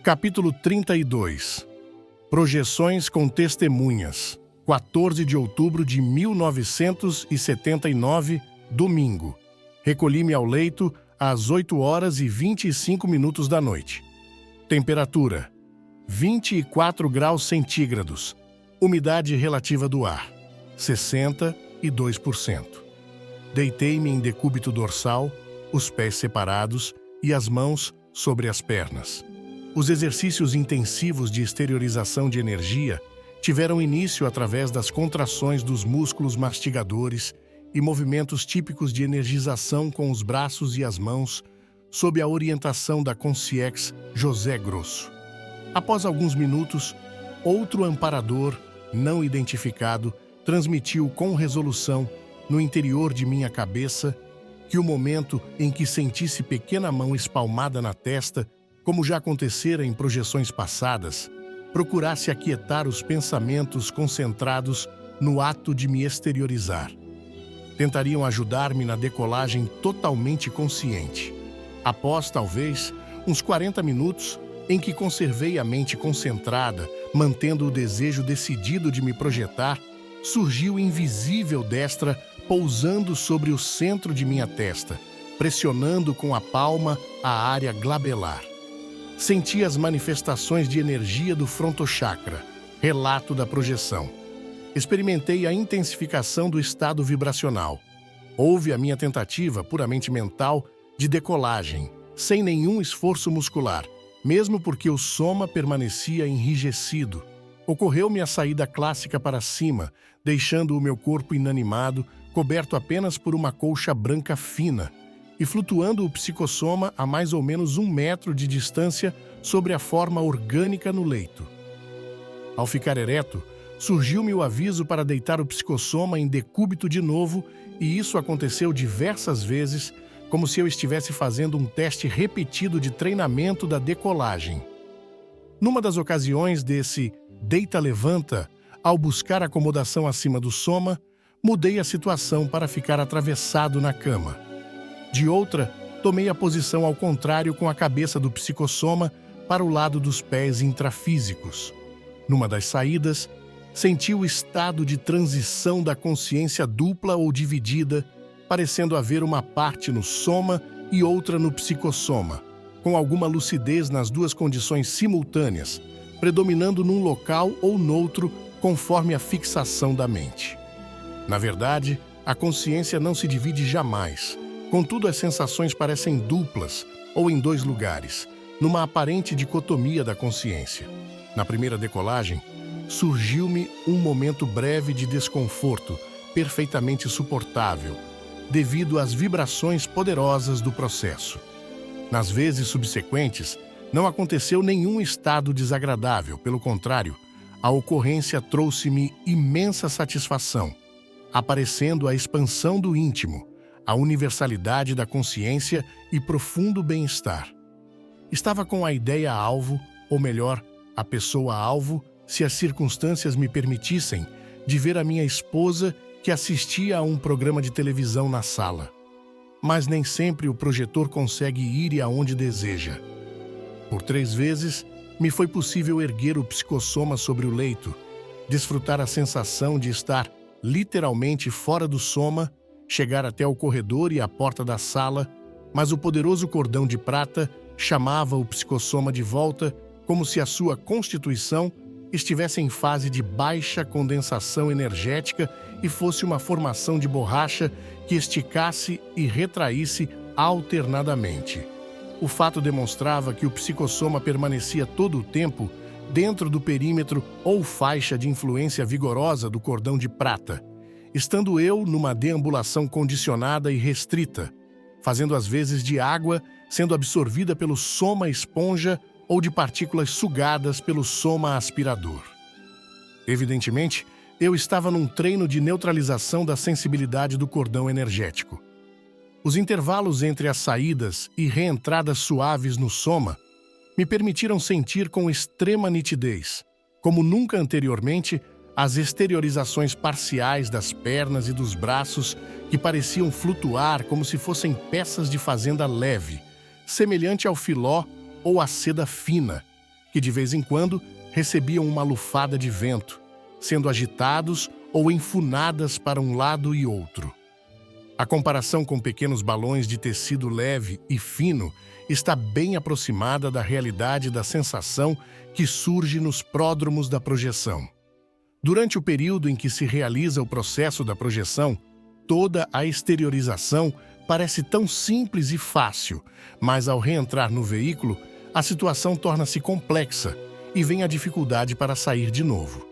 Capítulo 32. Projeções com testemunhas. 14 de outubro de 1979, domingo. Recolhi-me ao leito às 8 horas e 25 minutos da noite. Temperatura: 24 graus centígrados. Umidade relativa do ar: 62%. Deitei-me em decúbito dorsal, os pés separados e as mãos sobre as pernas. Os exercícios intensivos de exteriorização de energia tiveram início através das contrações dos músculos mastigadores e movimentos típicos de energização com os braços e as mãos, sob a orientação da Concierge José Grosso. Após alguns minutos, outro amparador, não identificado, transmitiu com resolução, no interior de minha cabeça, que o momento em que sentisse pequena mão espalmada na testa, como já acontecera em projeções passadas, procurasse aquietar os pensamentos concentrados no ato de me exteriorizar. Tentariam ajudar-me na decolagem totalmente consciente. Após, talvez, uns 40 minutos em que conservei a mente concentrada, mantendo o desejo decidido de me projetar, surgiu invisível destra pousando sobre o centro de minha testa, pressionando com a palma a área glabelar. Senti as manifestações de energia do frontochakra, relato da projeção. Experimentei a intensificação do estado vibracional. Houve a minha tentativa, puramente mental, de decolagem, sem nenhum esforço muscular, mesmo porque o soma permanecia enrijecido. Ocorreu-me a saída clássica para cima, deixando o meu corpo inanimado, coberto apenas por uma colcha branca fina, e flutuando o psicossoma a mais ou menos 1 metro de distância sobre a forma orgânica no leito. Ao ficar ereto, surgiu-me o aviso para deitar o psicossoma em decúbito de novo, e isso aconteceu diversas vezes, como se eu estivesse fazendo um teste repetido de treinamento da decolagem. Numa das ocasiões desse deita-levanta, ao buscar acomodação acima do soma, mudei a situação para ficar atravessado na cama. De outra, tomei a posição ao contrário com a cabeça do psicossoma para o lado dos pés intrafísicos. Numa das saídas, senti o estado de transição da consciência dupla ou dividida, parecendo haver uma parte no soma e outra no psicossoma, com alguma lucidez nas duas condições simultâneas, predominando num local ou noutro conforme a fixação da mente. Na verdade, a consciência não se divide jamais. Contudo, as sensações parecem duplas ou em 2 lugares, numa aparente dicotomia da consciência. Na primeira decolagem, surgiu-me um momento breve de desconforto, perfeitamente suportável, devido às vibrações poderosas do processo. Nas vezes subsequentes, não aconteceu nenhum estado desagradável, pelo contrário, a ocorrência trouxe-me imensa satisfação, aparecendo a expansão do íntimo, a universalidade da consciência e profundo bem-estar. Estava com a ideia-alvo, ou melhor, a pessoa-alvo, se as circunstâncias me permitissem, de ver a minha esposa que assistia a um programa de televisão na sala. Mas nem sempre o projetor consegue ir aonde deseja. Por 3 vezes, me foi possível erguer o psicossoma sobre o leito, desfrutar a sensação de estar literalmente fora do soma, chegar até o corredor e a porta da sala, mas o poderoso cordão de prata chamava o psicossoma de volta como se a sua constituição estivesse em fase de baixa condensação energética e fosse uma formação de borracha que esticasse e retraísse alternadamente. O fato demonstrava que o psicossoma permanecia todo o tempo dentro do perímetro ou faixa de influência vigorosa do cordão de prata, estando eu numa deambulação condicionada e restrita, fazendo às vezes de água sendo absorvida pelo soma esponja ou de partículas sugadas pelo soma aspirador. Evidentemente, eu estava num treino de neutralização da sensibilidade do cordão energético. Os intervalos entre as saídas e reentradas suaves no soma me permitiram sentir com extrema nitidez, como nunca anteriormente, as exteriorizações parciais das pernas e dos braços que pareciam flutuar como se fossem peças de fazenda leve, semelhante ao filó ou à seda fina, que de vez em quando recebiam uma lufada de vento, sendo agitados ou enfunadas para um lado e outro. A comparação com pequenos balões de tecido leve e fino está bem aproximada da realidade da sensação que surge nos pródromos da projeção. Durante o período em que se realiza o processo da projeção, toda a exteriorização parece tão simples e fácil, mas ao reentrar no veículo, a situação torna-se complexa e vem a dificuldade para sair de novo.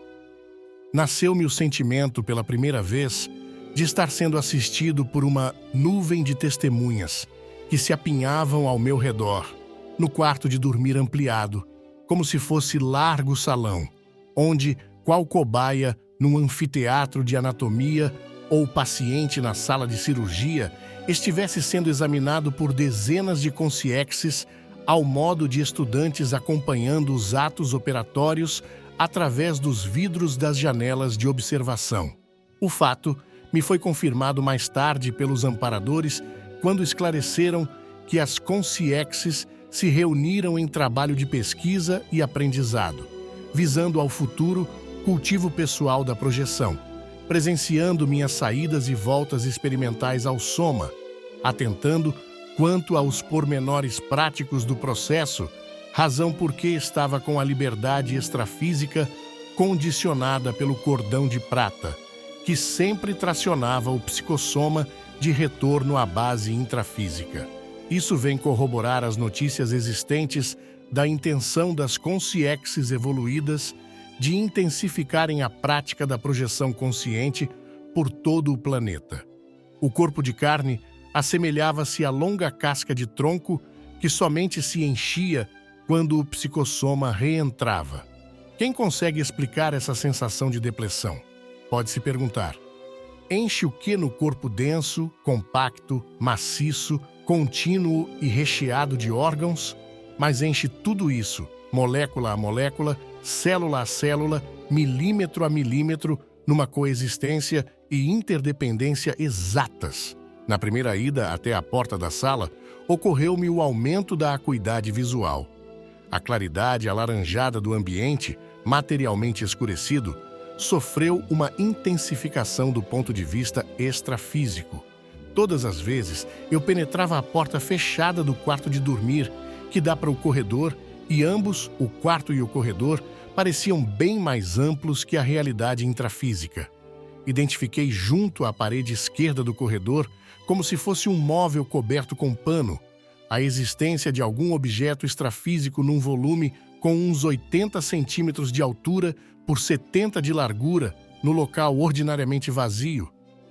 Nasceu-me o sentimento, pela primeira vez, de estar sendo assistido por uma nuvem de testemunhas que se apinhavam ao meu redor, no quarto de dormir ampliado, como se fosse largo salão, onde, qual cobaia num anfiteatro de anatomia ou paciente na sala de cirurgia, estivesse sendo examinado por dezenas de consciexes ao modo de estudantes acompanhando os atos operatórios através dos vidros das janelas de observação. O fato me foi confirmado mais tarde pelos amparadores quando esclareceram que as consciexes se reuniram em trabalho de pesquisa e aprendizado, visando ao futuro cultivo pessoal da projeção, presenciando minhas saídas e voltas experimentais ao soma, atentando quanto aos pormenores práticos do processo, razão por que estava com a liberdade extrafísica condicionada pelo cordão de prata, que sempre tracionava o psicossoma de retorno à base intrafísica. Isso vem corroborar as notícias existentes da intenção das consciexes evoluídas de intensificarem a prática da projeção consciente por todo o planeta. O corpo de carne assemelhava-se à longa casca de tronco que somente se enchia quando o psicossoma reentrava. Quem consegue explicar essa sensação de depressão? Pode-se perguntar. Enche o que no corpo denso, compacto, maciço, contínuo e recheado de órgãos? Mas enche tudo isso, molécula a molécula, célula a célula, milímetro a milímetro, numa coexistência e interdependência exatas. Na primeira ida até a porta da sala, ocorreu-me o aumento da acuidade visual. A claridade alaranjada do ambiente, materialmente escurecido, sofreu uma intensificação do ponto de vista extrafísico. Todas as vezes, eu penetrava a porta fechada do quarto de dormir, que dá para o corredor, e ambos, o quarto e o corredor, pareciam bem mais amplos que a realidade intrafísica. Identifiquei junto à parede esquerda do corredor, como se fosse um móvel coberto com pano, a existência de algum objeto extrafísico num volume com uns 80 centímetros de altura por 70 de largura, no local ordinariamente vazio.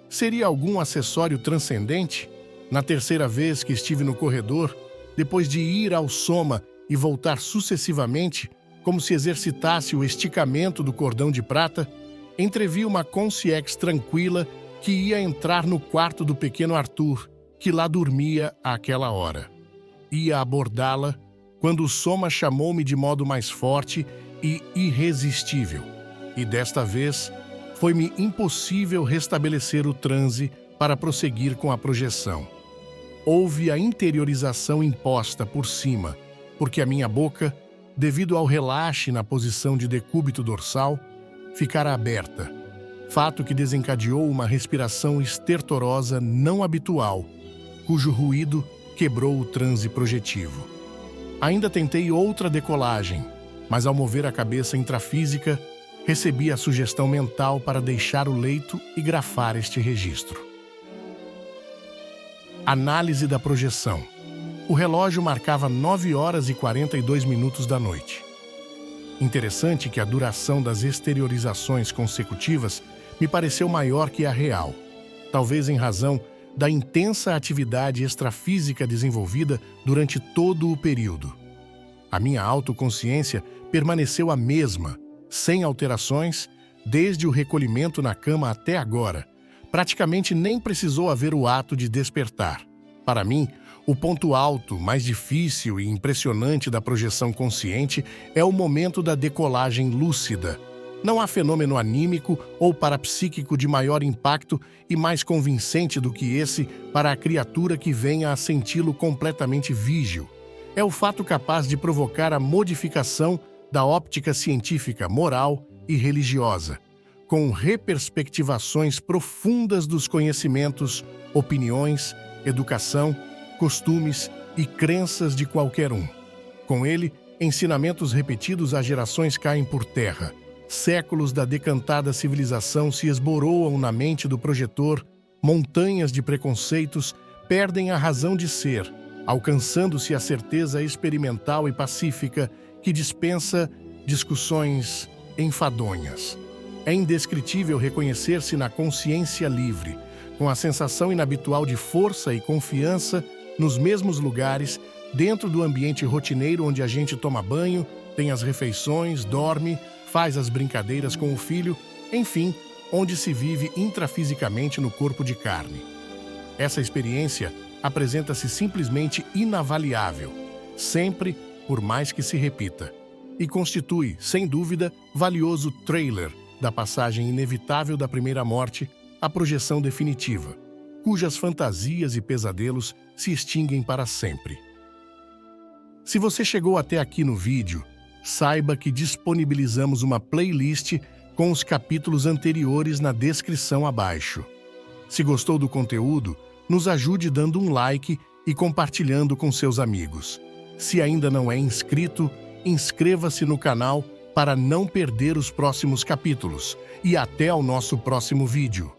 Seria algum acessório transcendente? Na terceira vez que estive no corredor, depois de ir ao soma e voltar sucessivamente, como se exercitasse o esticamento do cordão de prata, entrevi uma consciex tranquila que ia entrar no quarto do pequeno Arthur, que lá dormia àquela hora. Ia abordá-la quando o soma chamou-me de modo mais forte e irresistível, e desta vez foi-me impossível restabelecer o transe para prosseguir com a projeção. Houve a interiorização imposta por cima, porque a minha boca, devido ao relaxe na posição de decúbito dorsal, ficara aberta, fato que desencadeou uma respiração estertorosa não habitual, cujo ruído quebrou o transe projetivo. Ainda tentei outra decolagem, mas ao mover a cabeça intrafísica, recebi a sugestão mental para deixar o leito e grafar este registro. Análise da projeção. O relógio marcava 9 horas e 42 minutos da noite. Interessante que a duração das exteriorizações consecutivas me pareceu maior que a real, talvez em razão da intensa atividade extrafísica desenvolvida durante todo o período. A minha autoconsciência permaneceu a mesma, sem alterações, desde o recolhimento na cama até agora. Praticamente nem precisou haver o ato de despertar. Para mim, o ponto alto, mais difícil e impressionante da projeção consciente é o momento da decolagem lúcida. Não há fenômeno anímico ou parapsíquico de maior impacto e mais convincente do que esse para a criatura que venha a senti-lo completamente vígil. É o fato capaz de provocar a modificação da óptica científica, moral e religiosa, com reperspectivações profundas dos conhecimentos, opiniões, educação, costumes e crenças de qualquer um. Com ele, ensinamentos repetidos a gerações caem por terra. Séculos da decantada civilização se esboroam na mente do projetor, montanhas de preconceitos perdem a razão de ser, alcançando-se a certeza experimental e pacífica que dispensa discussões enfadonhas. É indescritível reconhecer-se na consciência livre, com a sensação inabitual de força e confiança nos mesmos lugares, dentro do ambiente rotineiro onde a gente toma banho, tem as refeições, dorme, faz as brincadeiras com o filho, enfim, onde se vive intrafisicamente no corpo de carne. Essa experiência apresenta-se simplesmente inavaliável, sempre, por mais que se repita, e constitui, sem dúvida, valioso trailer da passagem inevitável da primeira morte à projeção definitiva, cujas fantasias e pesadelos se extinguem para sempre. Se você chegou até aqui no vídeo, saiba que disponibilizamos uma playlist com os capítulos anteriores na descrição abaixo. Se gostou do conteúdo, nos ajude dando um like e compartilhando com seus amigos. Se ainda não é inscrito, inscreva-se no canal para não perder os próximos capítulos. E até ao nosso próximo vídeo.